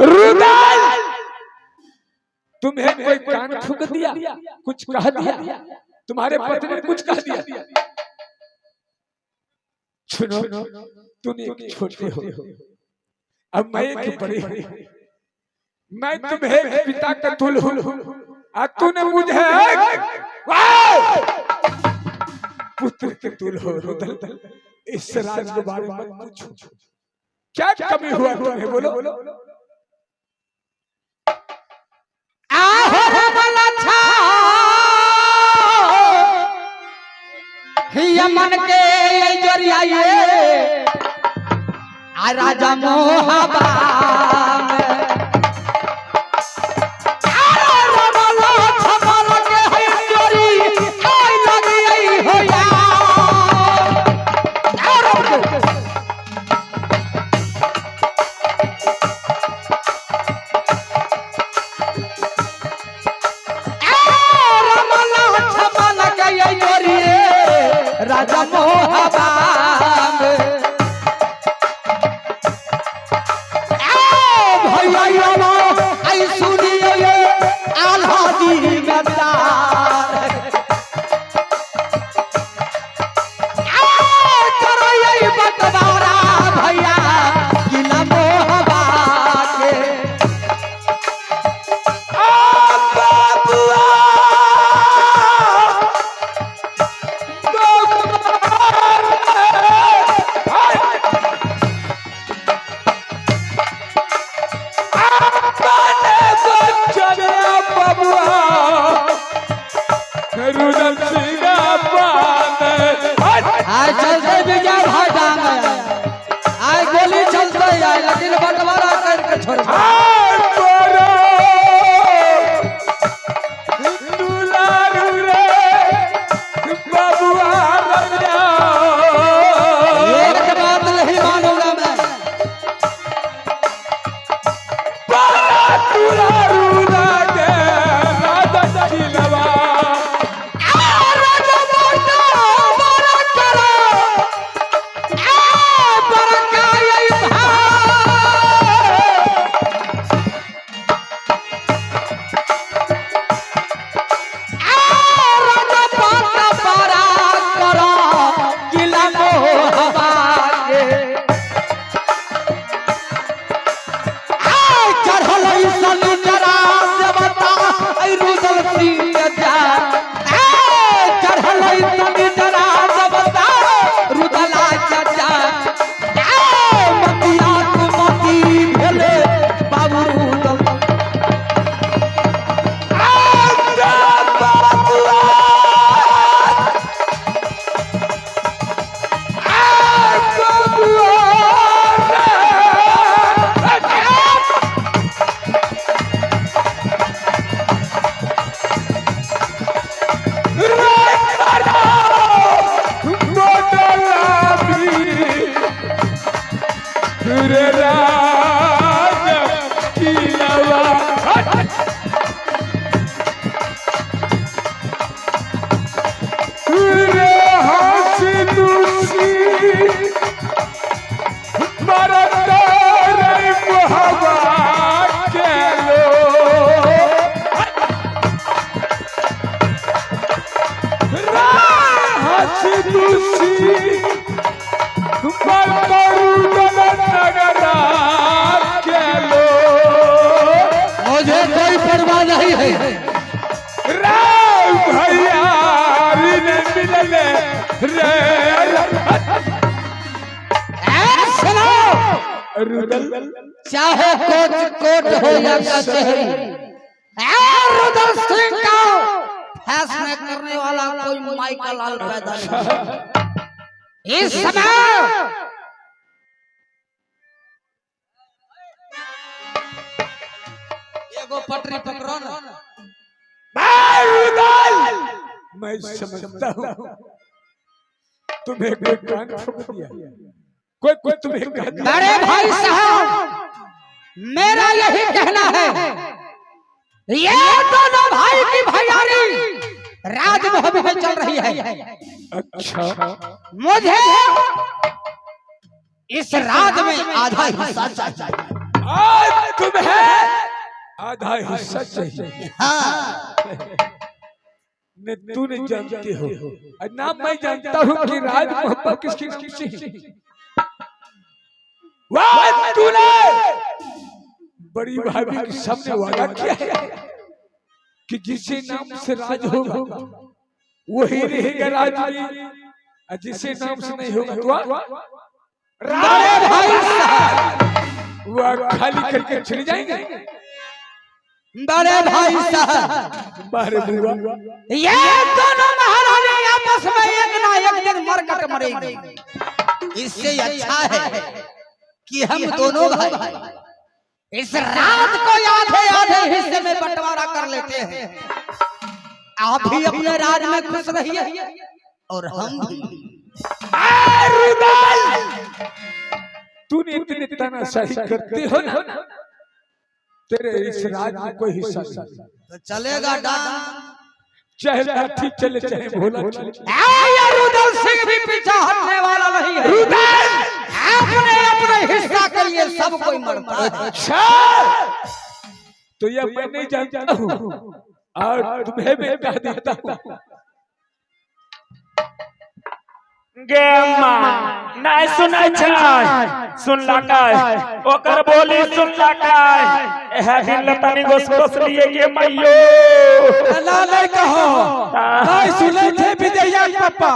रुदल तुम्हें कोई कान ठुक दिया, कुछ कह दिया, तुम्हारे पति ने कुछ कह दिया? सुनो, तुम एक छोटे हो, अब मैं एक बड़े हूं। मैं तुम्हें पिता का तुल हूं और तूने मुझे पुत्र के तुल हो। रुदल इस राज के बारे में पूछो, क्या कमी हुआ तुम्हें? बोलो। यमन के जरिए राजा मोहबा राजा मोहबा मुझे कोई परवाह नहीं है। भैया रुदल चाहे कोट हो या कचहरी, रुदल सिंह का फैसला करने वाला कोई माइकल लाल पैदा नहीं। इस समय एगो पटरी पकड़ो ना। मैं समझता हूँ तुम्हें कोई कान ठोक दिया, कोई तुम्हें बड़े भाई साहब, मेरा यही कहना है, ये दोनों भाई की भैयारी राजमहल में चल रही है। अच्छा, मुझे इस राज में आधा हिस्सा चाहिए। तुम्हें आधा हिस्सा चाहिए। हाँ न तू नहीं जानते हो और ना मैं जानता हूँ कि राज मोहब्बत किसकी खुशी है। वाह तूने बड़ी भाभी के सामने वादा किया है कि जिसके नाम से राज होगा वही रहेगा राज में, और जिसके नाम से नहीं होगा तो राज वह खाली करके चले जाएंगे। बड़े भाई साहब बारे बुआ ये दोनों महारानी आपस में एक ना एक दिन मरकट मरेंगे। इससे अच्छा है कि हम दोनों भाई इस रात को आधे आधे हिस्से में बंटवारा कर लेते हैं। आप भी अपने राज में खुश रहिए और हम भी। तूने इतने तानाशाही करते हो ना, तेरे इस राज में कोई हिस्सा नहीं। तो चलेगा डांस, चाहे लाठी चले चाहे भोला चले। रुदल सिंह भी पीछा हटने वाला नहीं है। अपने अपने हिस्सा के लिए सब कोई मरता है। अच्छा तो यह मैं नहीं जानता हूँ और तुम्हें मैं कह देता हूँ। गे अम्मा नहीं सुनै छै, सुनला काय ओकर बोली सुनला काय। एह दिन लतानी गोस लिए गे मैयो ना नहीं कहो, नहीं सुने थे विजया पापा।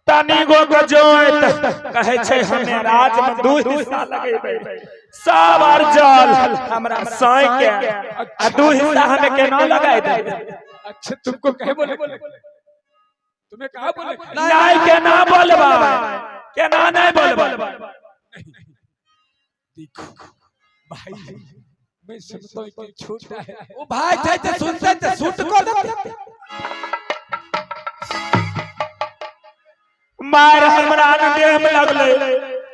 तनी गो गजोत कहे छै हमें राज में दू हिस्सा लगेबै, सब अर्जल हमरा साई के आ दू हिस्सा हमें केना लगाय दे। अच्छा तुमको कहे बोले, तुम्हें कहा बोले नहीं केना बोलबा, केना नहीं बोलबा। देखो भाई मैं समझता हूँ कि छोटा है वो भाई थे तो सुनते थे सूट को देते। मार हमरा देह में लगले,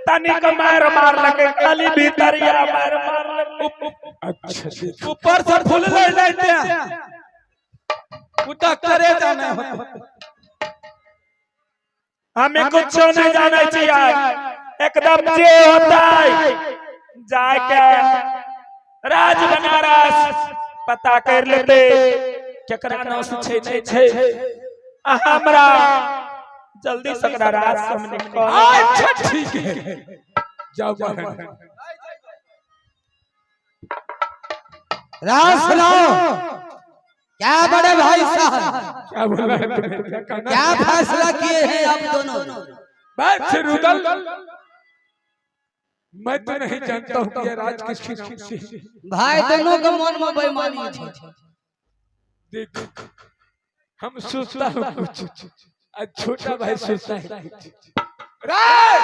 तनिक मार लगे खाली भीतरिया मार लगे। अच्छा ऊपर से फूल ले लेते हैं उठा करे जाने हमें कुछ नहीं जाना चाहिए। एकदम जे होता है जाके राज बनारस पता कर लेते केकरा नाम से छै नहीं छै। हमरा जल्दी सकरा राज सामने को। अच्छा ठीक है जाओ बाहर। राज सुनाओ क्या बड़े भाई साहब, क्या बोला है तुम्हें? क्या फैसला किए हैं आप दोनों? बस रुदल मैं तो नहीं जानता हूँ कि यह राज किसकी नाम से है। भाई दोनों के मन में बेईमानी है। देखो हम सोचता हूँ कुछ और छोटा भाई सोचता है कुछ। राज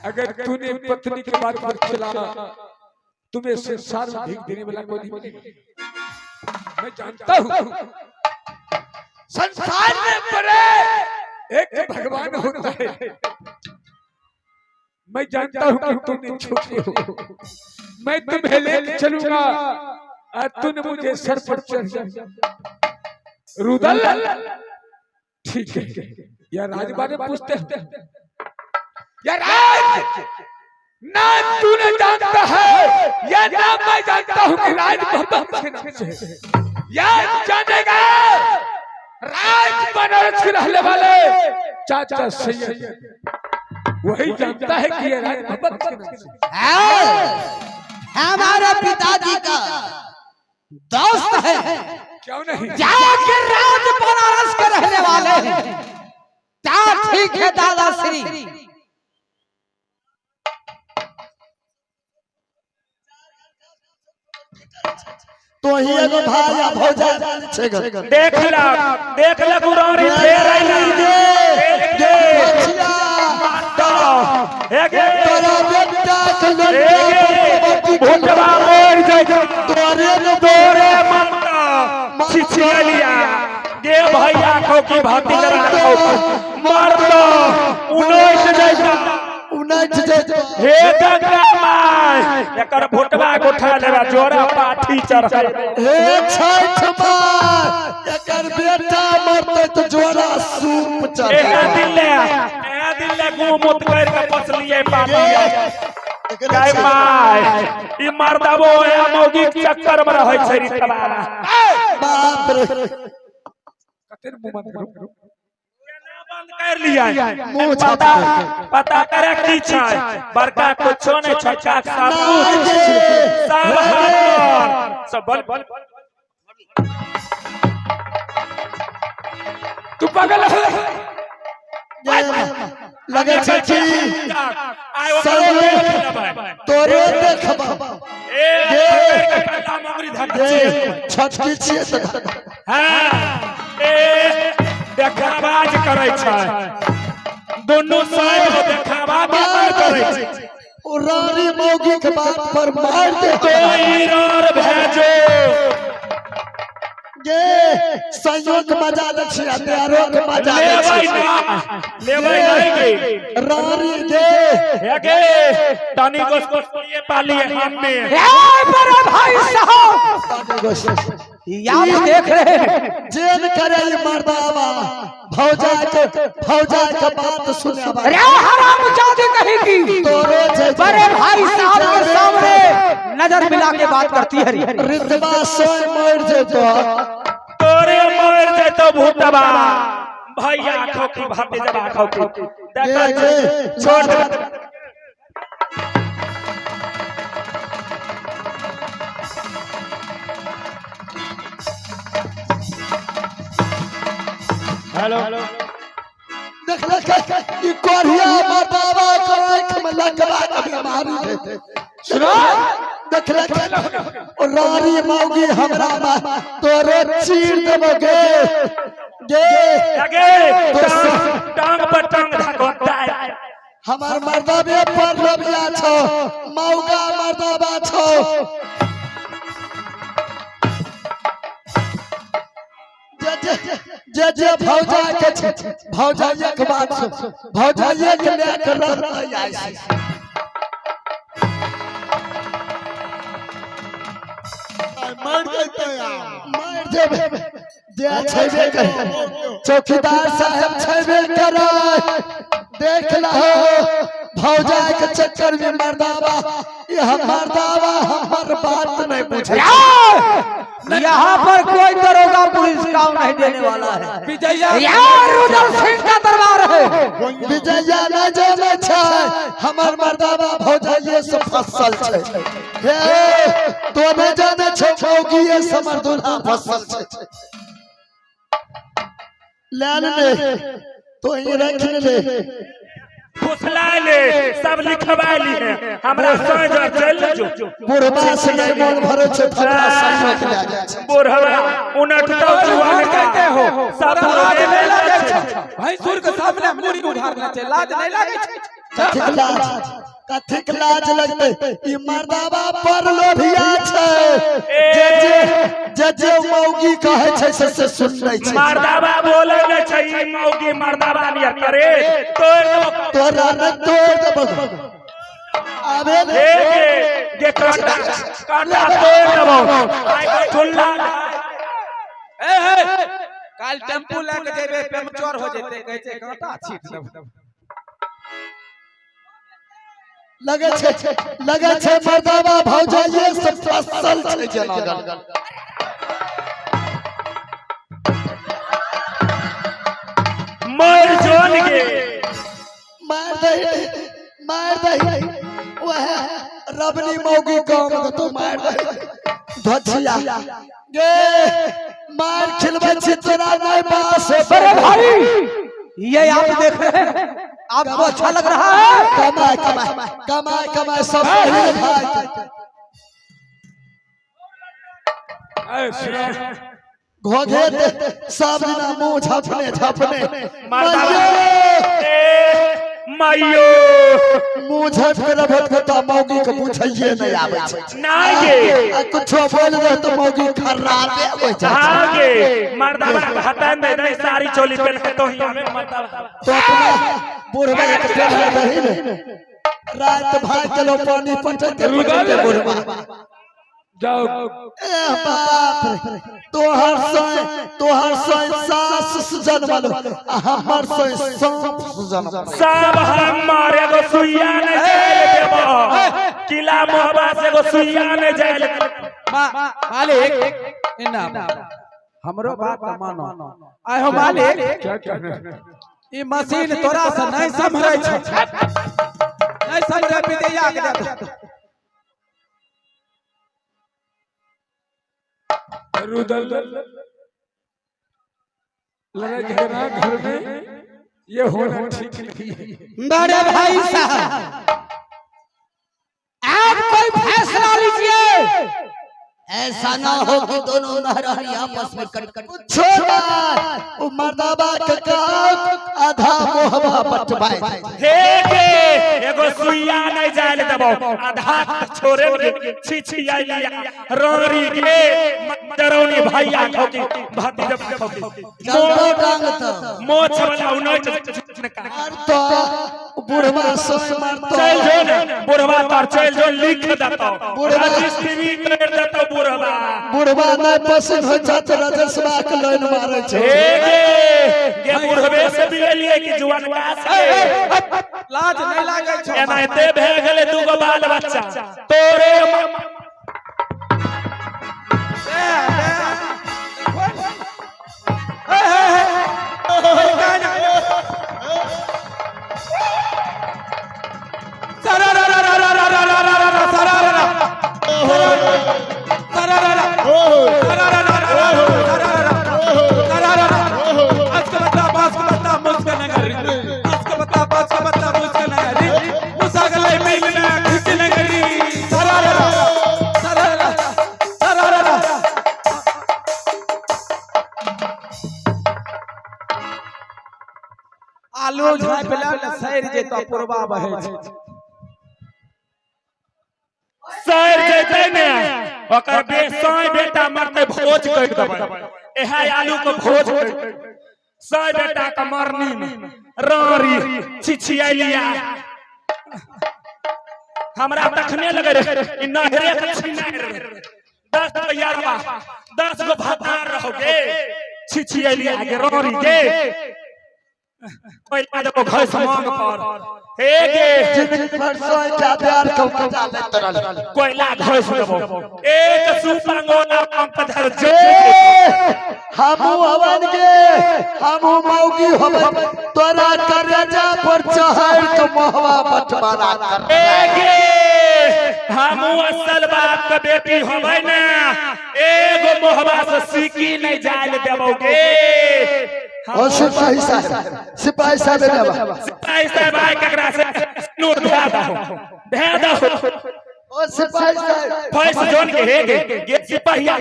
अगर तूने पत्नी के बात पर चला तुम्हें संसार में भीख देने वाला कोई नहीं मिलेगा। मैं जानता हूँ संसार में बड़े एक भगवान होता है। मैं जानता हूँ कि तुम छोटे हो, मैं तुम्हें ले चलूंगा और तूने मुझे सर पर चढ़ जा। रुदल ठीक है या राज बारे पूछते हैं या राज ना तूने जानता है या ना मैं जानता हूँ कि राज मोहब्बत के नाम से है। या जानेगा राज बनारस के रहने वाले चाचा सैयद वही जानता है कि ये राज मोहब्बत के नाम से। हमारे पिताजी का दोस्त है, क्यों नहीं? जाके राज बनारस के रहने वाले हैं। क्या ठीक है दादाश्री? तो ही एगो भाई आ भौजा छै ग। देख ला गुरौरी फेर आई दे तोरा बेटा के लड़के भोटवा मोर जाय तोरे न तोरे मत छिछिया दे भैया को की भाती लड़ा मार दो 19 जैसा 19 जे हे गंगा माय एकर भोटवा उठा लेबा जोरा पाठी चढ़ा। हे छठ मार एकर बेटा मरते तो जोरा सूप चढ़े। ए दिल ले गु मुत कर के पसलिए पापी काय माय ई मर्दाबो है मौगी के चक्कर में रहै छै रितबा बाप रे कतेर मुंह बंद करू केना बंद कर लिया मुंह पता करे की छै बड़का कुछो नै छोटका सब सब बोल तू पागल है लगे छै कि तोरे देखबा ए कल्ला मंगरी धर छटकी छियै त हां ए देखाबाज करै छै दोनों साइड देखावा करै छै रानी मौगी के बात पर मार दे कोई रार भेजो ये संयोग मजा दे छी प्यारो के मजा दे छी लेबै नहीं के रानी दे है के तनी को ये पाली हम में ए बड़े भाई साहब याद देख रहे हैं जेल करे मर्दावा भौजा के बात सुने बा अरे हरामजादे कहेगी तोरे बड़े भाई साहब के सामने नजर मिला के बात करती है रितबा सोय मर जेतो तोरे मर जेतो भूतबा भैया आंखों की भाते जब आंखों की देखा छोड़ दे हेलो देख ई कोरिया मर्दावा के आंख में लगवा के बीमारी देते सुनो देख रानी मौगी हमरा तोरे चीर देबगे लगे टांग पर टांग धकोता है हमार मर्दावे पर लबिया छो मौगा मर्दावा छो जे भौजा के भौजाइया के बात भौजाइया के लेकर रहता मार देबे जे छेबे करे चौकीदार साहब छेबे करे देख लहो भौजा के चक्कर में मर्दावा ये मर्दावा हमर बात नहीं पूछे यहाँ पर कोई दरोगा पुलिस काम नहीं देने वाला है विजया यार रुदल सिंह का दरबार है विजया न जाने छै हमर मर्दावा भौजा ये सब फसल छै हे तो न जाने छै मौगी ये समर दुल्हा फसल छै ले ले तो ये रख ले फुसला ले सब लिखवा ली है हमरा समझ चल जो बुढ़वा से नहीं मन भरे छै फटा समझ ले बुढ़वा 69 जुआन कहते हो सब लाज नहीं लागे छै भाई सुर के सामने मुड़ी उधारना छै लाज नहीं लागे छै कथिक लाज लगते ई मर्दावा पर लोभिया छै जे मौगी कहे छै से सुन नै छै मर्दावा बोले न छै ई मौगी मर्दावा नियर करे तोरा न तोड़ देबो आबे के काटा तोड़ देबो आई ठुल्ला ए काल टेम्पू लेके जेबे पंचर हो जेते कहै छै कांटा छीट देब लगे छै मर्दावा भौजा ये सब फसल छै जनागल मर जोन के मार दही वह रबनी मौगी काम तो मार दही धछिया गे मार खिलबै छी तोरा नहीं पास बड़े भाई ये आप देख रहे हैं आपको अच्छा लग रहा है कमाए सब सही भाई घोघे सब दिना मुंह झपने माइयो मुंह झप के रखत त मौगी के पूछिए नहीं आवे छै नागे कुछो बोल दे तो मौगी खराबे होय छै आगे मर्दावा हटन दे नहीं सारी चोली पहन के तो ही हमें मर्दावा तो अपना बुढ़वा के पहन रही ने रात भाग चलो पानी पटक के बुढ़वा जाओ बाप रे तोहर सोय सास जन्मल हमर सोय सांप जन्मल सब हमारे एगो सुइया ने जाए देबो किला मोहबा से एगो सुइया ने जाए मालिक इना हमरो बात मानो आय हो मालिक क्या कहना ई मशीन तोरा से नहीं संभरे छ नहीं संभरे विदेया के दे रुदल लड़ा झगड़ा घर में ये होना ठीक नहीं है। बड़े भाई साहब आप कोई फैसला लीजिए, ऐसा ना हो कि दोनों नारायणी आपस में कट छोड़ा ओ मर्दाबा के काम आधा मोहबा बटवाए हे के एगो सुइया ने जाए देबो आधा छोरे में छी छी आइया रोरी के डरौनी भैया ठोकी भाती जब ठोकी जल्दो टांग तो मोछ वाला उनोय तो बुढ़वा सोय मारतो चल जो ना बुढ़वा तार चल जो लिख देता बुढ़वा रजिस्ट्री कर देता बुढ़वा नहीं पसंद हो जात राजस्वा के लाइन मारे छे ये बुढ़वे से बिगलिए कि जुआन का से लाज नहीं लागे छ एनाते भे गेले दूगो बाल बच्चा तोरे आलू झाँप ले सैर जेतो पुरवा बहे छै सर जेते ने ओकर बेसाय बेटा मरते भोज कर देबै एहा आलू को भोज सर बेटा का मरनी में रारी छिछियालिया हमरा तखने लगे रे इ नहरे के छिनार 10 तैयारवा 10 गो भातार रहोगे छिछियालिया के रारी के कोई आज को घर समान पर हे गे जिंदगी भर सोय का प्यार को मजा ले तरल कोयला घर से देबो एक सुपंगोला पंप धर जे हमू हवन के हमू मौगी हवन तोरा करेजा पर चढ़ के मोहवा बटवारा कर गे हमू असल बाप का बेटी होबै ना एगो मोहबा से सीकी नहीं जाल देबोगे ओ सिपाही साहब देबा सिपाही साहब आय ककरा से नूर दे दो ओ सिपाही साहब फैस जोन के हे गे सिपाहिया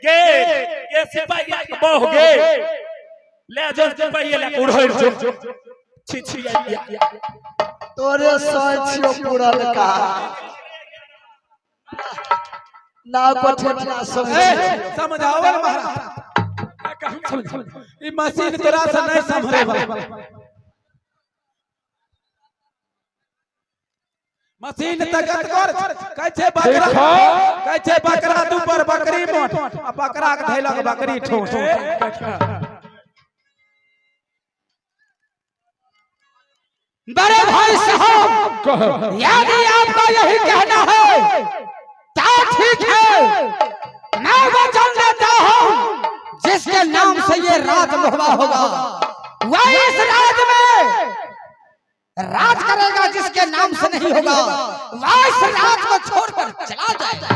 गे सिपाहिया के बहु गे ले जो सिपाहिया ले उड़हर जो छिछिया तोरे सोय छियो पूरा लका ना पठना समझाओ महाराज ई मशीन तोरा से नहीं संभरे वाला मशीन तगत कर कहै छै बकरा दू पर बकरी मोट आ बकरा के धैलक बकरी ठोस बड़े भाई साहब यदि आपका यही कहना है तो ठीक है मैं वचन देता हूँ जिसके नाम से ये राज मोहबा होगा वह इस राज में राज करेगा, जिसके नाम से नहीं होगा वह इस राज को छोड़कर चला जाएगा।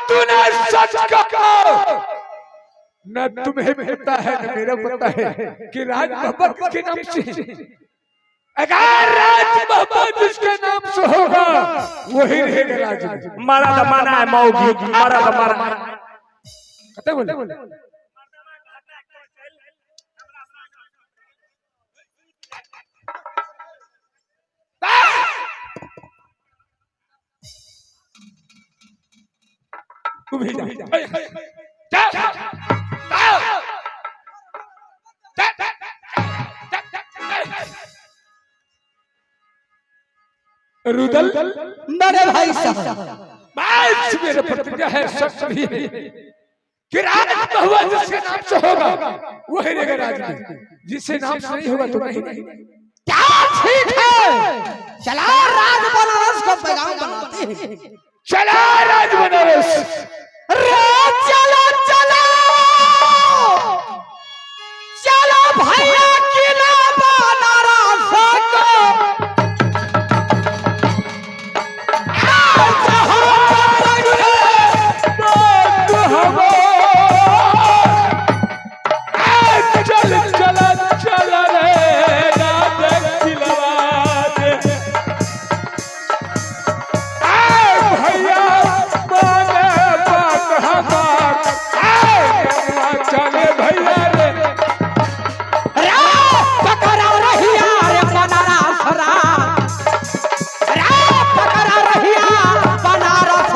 तूने सच कहा, न तुम्हें पता है न मेरे पता है कि राज मोहब्बत के नाम से, अगर राज मोहब्बत जिसके नाम से होगा वही रहेगा राज। मारा तो माना है मौगी, मारा तो मारा कते बोले तू भी जा रुदल मेरे भाई साहब आज मेरे प्रतिज्ञा है सच्ची है कि राज बहुआ जिसके नाम से होगा वो है रहेगा राज में, जिससे नाम से नहीं होगा तो नहीं। क्या ठीक है, चला राज बनारस को पैगाम बनाते हैं। चला राज बनारस, चलो चलो चलो भैया किला बनारस को चल चल चल रे राज खिलवाद भैया माने बात हमार चले भैया रे पकड़ा रहिया रे बनारस पकड़ा रहिया बनारस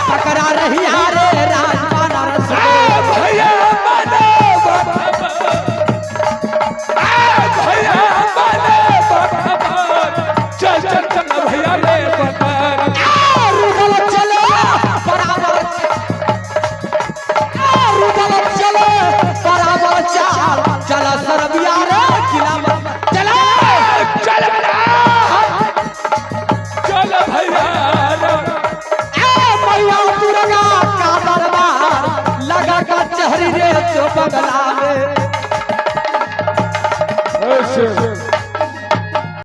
पकड़ा रहिया रे राज बनारस भैया माने बात भैया माने बात चल चल चल भैया रे रुदल चलो बराबर रुदल चलो बराबर चल सरबिया रे किला चलो चल चल भैया मैया दुर्गा का दरबार लगा का चहरी रे तो बगला में